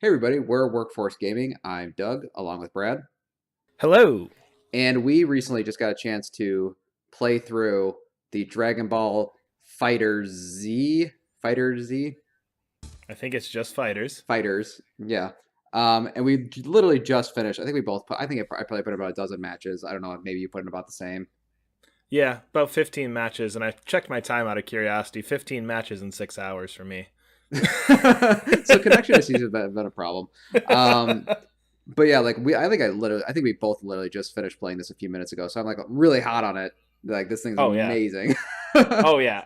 Hey everybody, we're Workforce Gaming. I'm Doug, along with Brad, Hello. and we recently just got a chance to play through the Dragon Ball Fighter Z, I think it's just fighters. Fighters, yeah. And we literally just finished. I think we both put. I probably put about a dozen matches. I don't know. Maybe you put in about the same. Yeah, about 15 matches, and I checked my time out of curiosity. 15 matches in 6 hours for me. So connection issues have been a problem. Um, but yeah, like I think we both literally just finished playing this a few minutes ago. So I'm like really hot on it. Like this thing's Oh yeah. amazing. Oh yeah.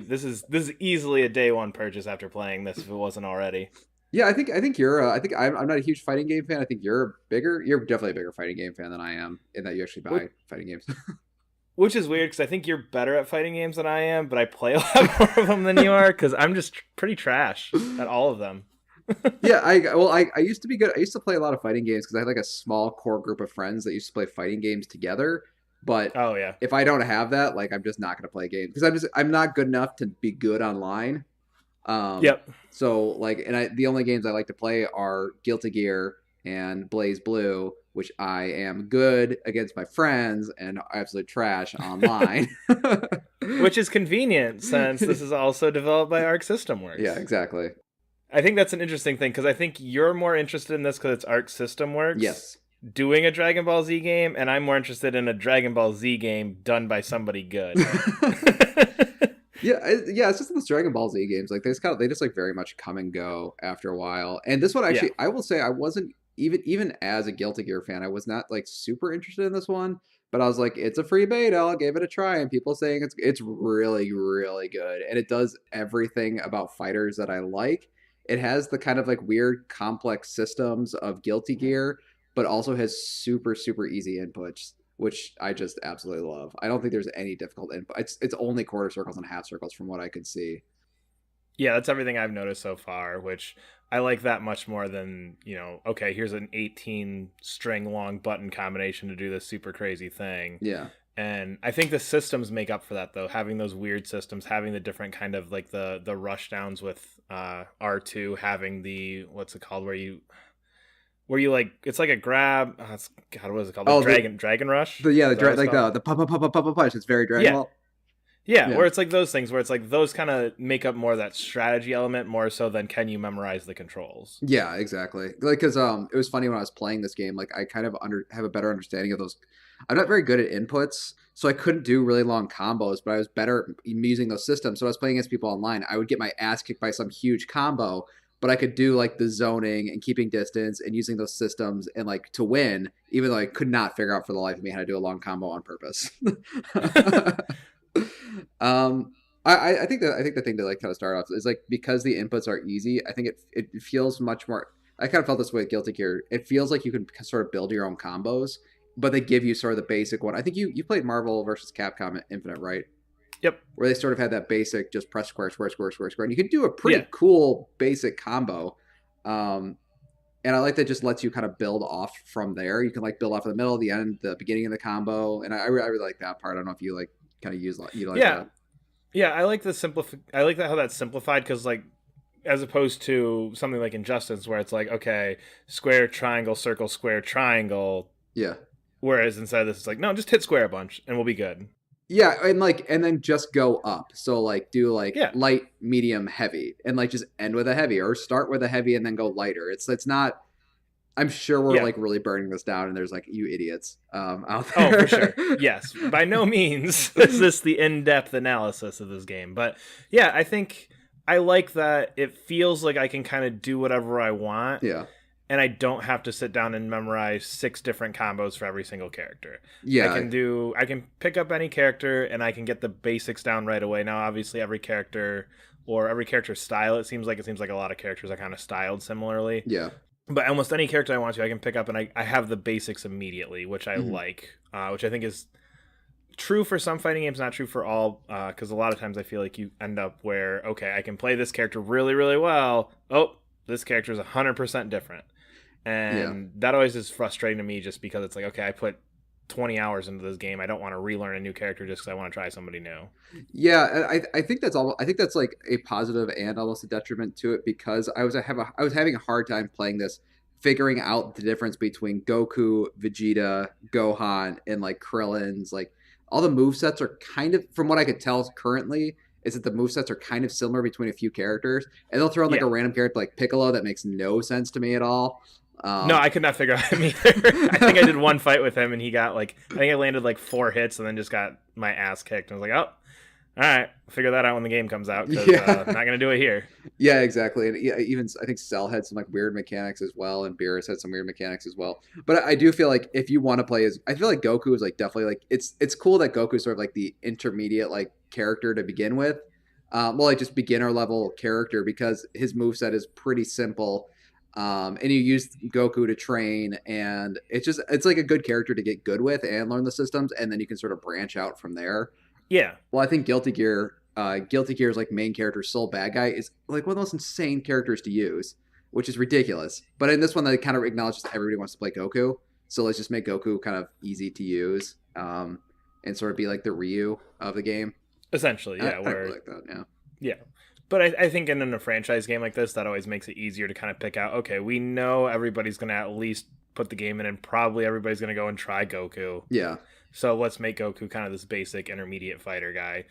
This is easily a day one purchase after playing this if it wasn't already. Yeah, I think you're. I think I'm not a huge fighting game fan. I think you're bigger. You're definitely a bigger fighting game fan than I am, in that you actually Which, buy fighting games. which is weird because I think you're better at fighting games than I am, but I play a lot more of them than you are because I'm just pretty trash at all of them. Yeah, I used to be good. I used to play a lot of fighting games because I had like a small core group of friends that used to play fighting games together. But Oh yeah. if I don't have that, like I'm just not gonna play games because I'm not good enough to be good online. Yep. So like, and the only games I like to play are Guilty Gear and Blaze Blue, which I am good against my friends and absolute trash online. Which is convenient since this is also developed by Arc System Yeah, Works. exactly. I think that's an interesting thing because I think you're more interested in this because it's Arc System Works Yes. doing a Dragon Ball Z game, and I'm more interested in a Dragon Ball Z game done by somebody good. Yeah, yeah, it's just those Dragon Ball Z games. Like they just like very much come and go after a while. And this one Yeah. actually, I will say, I wasn't even as a Guilty Gear fan, I was not like super interested in this one. But I was like, it's a free beta. I'll give it a try. And people saying it's really really good, and it does everything about fighters that I like. It has the kind of like weird complex systems of Guilty Gear, but also has super easy inputs, which I just absolutely love. I don't think there's any difficult input. It's only quarter circles and half circles from what I could see. Yeah, that's everything I've noticed so far, which I like that much more than, okay, here's an 18 string long button combination to do this super crazy thing. Yeah. And I think the systems make up for that though, having those weird systems, having the different kind of like the rush downs with R2, having the what's it called where you like it's like a grab God, what is it called? The Oh, dragon rush? the yeah, Is that what it's like called? the pop punch. It's very Dragon Yeah. Ball. Yeah, Yeah. where it's like those things where it's like those kind of make up more of that strategy element more so than can you memorize the controls. Yeah, exactly. Like, cause it was funny when I was playing this game. Like, I kind of have a better understanding of those. I'm not very good at inputs, so I couldn't do really long combos. But I was better using those systems. So I was playing against people online. I would get my ass kicked by some huge combo, but I could do like the zoning and keeping distance and using those systems and like to win, even though I could not figure out for the life of me how to do a long combo on purpose. um, I think that the thing to like kind of start off is like because the inputs are easy. I think it feels much more. I kind of felt this way with Guilty Gear. It feels like you can sort of build your own combos, but they give you sort of the basic one. I think you played Marvel versus Capcom Infinite, right? Yep. Where they sort of had that basic just press square, square, square, square, square, and you can do a Yeah. pretty cool basic combo. Um, and I like that just lets you kind of build off from there. You can like build off of the middle, the end, the beginning of the combo, and I really like that part. I don't know if you like kind of utilize Yeah. that. Yeah, I like I like that how that's simplified cuz like as opposed to something like Injustice where it's like okay, square triangle circle square triangle, Yeah. whereas instead of this it's like no, just hit square a bunch and we'll be good. Yeah, and then just go up. So like do like Yeah. light, medium, heavy, and like just end with a heavy, or start with a heavy and then go lighter. It's not. I'm sure we're Yeah. like really burning this down, and there's like you idiots out Oh, for sure. there. Yes. By no means is this the in-depth analysis of this game. But yeah, I think I like that it feels like I can kind of do whatever I want Yeah, and I don't have to sit down and memorize six different combos for every single character. yeah, I can pick up any character and I can get the basics down right away. Now obviously every character style it seems like a lot of characters are kind of styled similarly. yeah. But almost any character I want to, I can pick up and I have the basics immediately, which I Mhm. like, which I think is true for some fighting games, not true for all, because a lot of times I feel like you end up where, okay, I can play this character really, really well. Oh, this character is 100% different. Yeah. And that always is frustrating to me just because it's like, okay, I put 20 hours into this game. I don't want to relearn a new character just because I want to try somebody new. Yeah, I think that's all. I think that's like a positive and almost a detriment to it because I was having a hard time playing this, figuring out the difference between Goku, Vegeta, Gohan, and like Krillin's. Like all the move sets are kind of, from what I could tell currently, is that the move sets are kind of similar between a few characters, and they'll throw in like Yeah. a random character like Piccolo that makes no sense to me at all. No, Um, I could not figure out him either. I think I did one fight with him and he got like, I think I landed like 4 hits and then just got my ass kicked. I was like, oh, all right, figure that out when the game comes out because yeah, not gonna do it here. yeah, exactly. And yeah, even I think Cell had some like weird mechanics as well, and Beerus had some weird mechanics as well. But I do feel like if you want to play as, I feel like Goku is like definitely like it's cool that Goku is sort of like the intermediate like character to begin with. Well, like just beginner level character because his moveset is pretty simple. And you use Goku to train, and it's like a good character to get good with and learn the systems, and then you can sort of branch out from there. Yeah, Well, I think Guilty Gear's like main character, Soul Bad Guy, is like one of the most insane characters to use, which is ridiculous. But in this one, they kind of acknowledge that everybody wants to play Goku, so let's just make Goku kind of easy to use, and sort of be like the Ryu of the game. essentially, yeah. I Where really like that. Yeah. Yeah. But I think in a franchise game like this, that always makes it easier to kind of pick out, okay, we know everybody's going to at least put the game in and probably everybody's going to go and try Goku. Yeah. So let's make Goku kind of this basic intermediate fighter guy.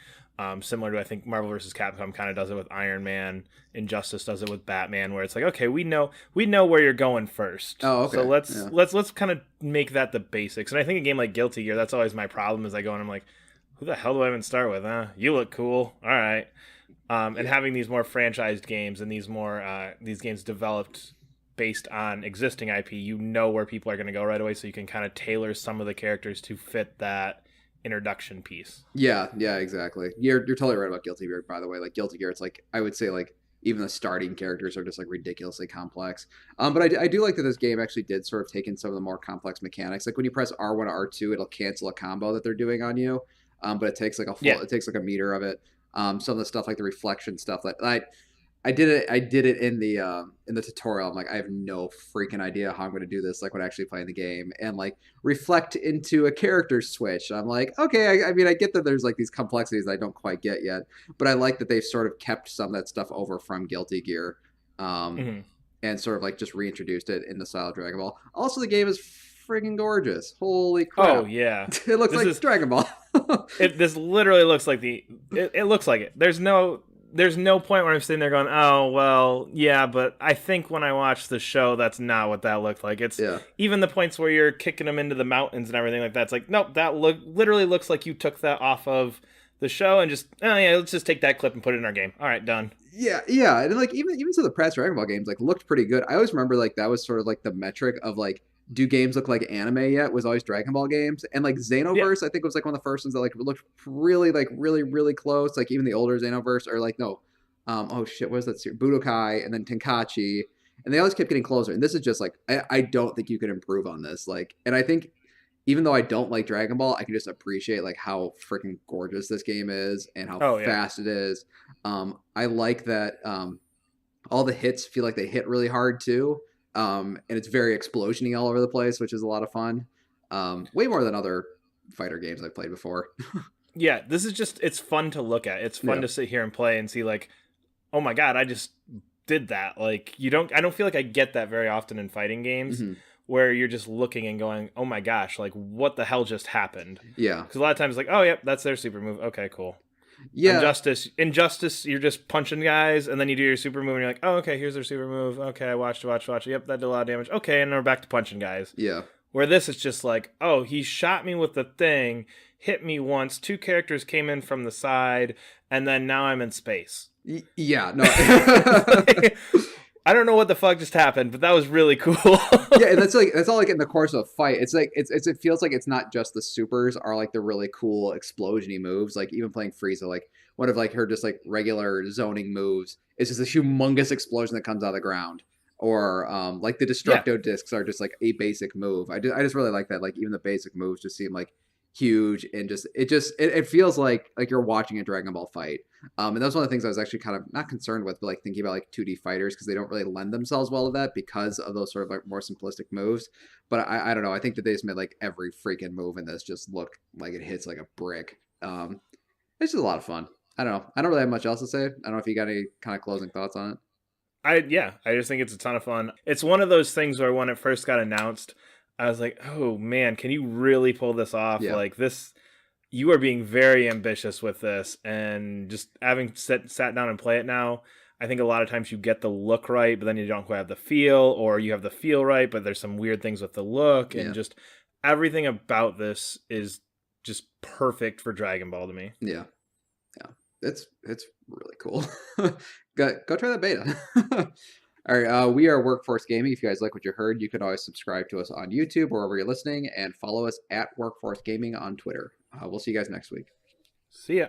Similar to, I think, Marvel vs. Capcom kind of does it with Iron Man. Injustice does it with Batman, where it's like, okay, we know where you're going first. Oh, okay. So Yeah. let's kind of make that the basics. And I think a game like Guilty Gear, that's always my problem, is I go and I'm like, who the hell do I even start with? You look cool. All right. And having these more franchised games and these games developed based on existing IP, you know where people are going to go right away, so you can kind of tailor some of the characters to fit that introduction piece. Yeah, yeah, exactly. You're totally right about Guilty Gear, by the way. Like Guilty Gear, it's like I would say like even the starting characters are just like ridiculously complex. But I do like that this game actually did sort of take in some of the more complex mechanics. Like when you press R1 or R2, it'll cancel a combo that they're doing on you. But it takes like Yeah. it takes like a meter of it. Some of the stuff like the reflection stuff that I did it in the tutorial. I'm like, I have no freaking idea how I'm going to do this. Like when actually playing the game and like reflect into a character switch. I'm like, okay, I mean, I get that there's like these complexities that I don't quite get yet, but I like that they've sort of kept some of that stuff over from Guilty Gear, Mm-hmm. and sort of like just reintroduced it in the style of Dragon Ball. Also, the game is friggin' gorgeous. Holy crap! Oh yeah, It looks this like is Dragon Ball. this literally looks like it looks like it. There's no point where I'm sitting there going, oh well, yeah, but I think when I watched the show, that's not what that looked like. It's Yeah. even the points where you're kicking them into the mountains and everything like that. It's like, nope, that literally looks like you took that off of the show and just, oh yeah, let's just take that clip and put it in our game. All right, done. Yeah, yeah, and like even some of the past Dragon Ball games like looked pretty good. I always remember like that was sort of like the metric of like do games look like anime yet was always Dragon Ball games, and like Yeah, Xenoverse I think was like one of the first ones that like looked really close. Like even the older Xenoverse or like no, oh shit, what was that series? Budokai and then Tenkaichi, and they always kept getting closer. And this is just like I don't think you could improve on this. Like, and I think even though I don't like Dragon Ball, I can just appreciate like how freaking gorgeous this game is and how oh yeah, fast it is. I like that all the hits feel like they hit really hard too, and it's very explosiony all over the place, which is a lot of fun. Way more than other fighter games I've played before. yeah. This is just, it's fun to look at. It's fun Yeah. to sit here and play and see like, oh my god, I just did that. Like I don't feel like I get that very often in fighting games. Mhm. Where you're just looking and going, oh my gosh, like what the hell just happened? Yeah. Because a lot of times it's like, oh yep, that's their super move. Okay, cool. Yeah. Injustice, you're just punching guys, and then you do your super move, and you're like, oh okay, here's their super move. Okay, I watched. Yep, that did a lot of damage. Okay, and then we're back to punching guys. Yeah. Where this is just like, oh, he shot me with the thing, hit me once, two characters came in from the side, and then now I'm in space. Yeah. No. I don't know what the fuck just happened, but that was really cool. Yeah, and that's all like in the course of a fight. It's like it feels like it's not just the supers are like the really cool explosiony moves. Like even playing Frieza, like one of like her just like regular zoning moves is just a humongous explosion that comes out of the ground. Or like the Yeah. Destructo discs are just like a basic move. I just really like that. Like even the basic moves just seem like huge, and it feels like you're watching a Dragon Ball fight. And that was one of the things I was actually kind of not concerned with, but like thinking about like 2D fighters because they don't really lend themselves well to that because of those sort of like more simplistic moves. But I don't know. I think that they just made like every freaking move in this just look like it hits like a brick. It's just a lot of fun. I don't know. I don't really have much else to say. I don't know if you got any kind of closing thoughts on it. I just think it's a ton of fun. It's one of those things where when it first got announced, I was like, oh man, can you really pull this off? Yeah. Like this, you are being very ambitious with this, and just having sat down and play it now. I think a lot of times you get the look right, but then you don't quite have the feel, or you have the feel right, but there's some weird things with the look, and Yeah. just everything about this is just perfect for Dragon Ball to me. Yeah. Yeah. It's really cool. Go try that beta. All right, we are Workforce Gaming. If you guys like what you heard, you can always subscribe to us on YouTube or wherever you're listening, and follow us at Workforce Gaming on Twitter. We'll see you guys next week. See ya.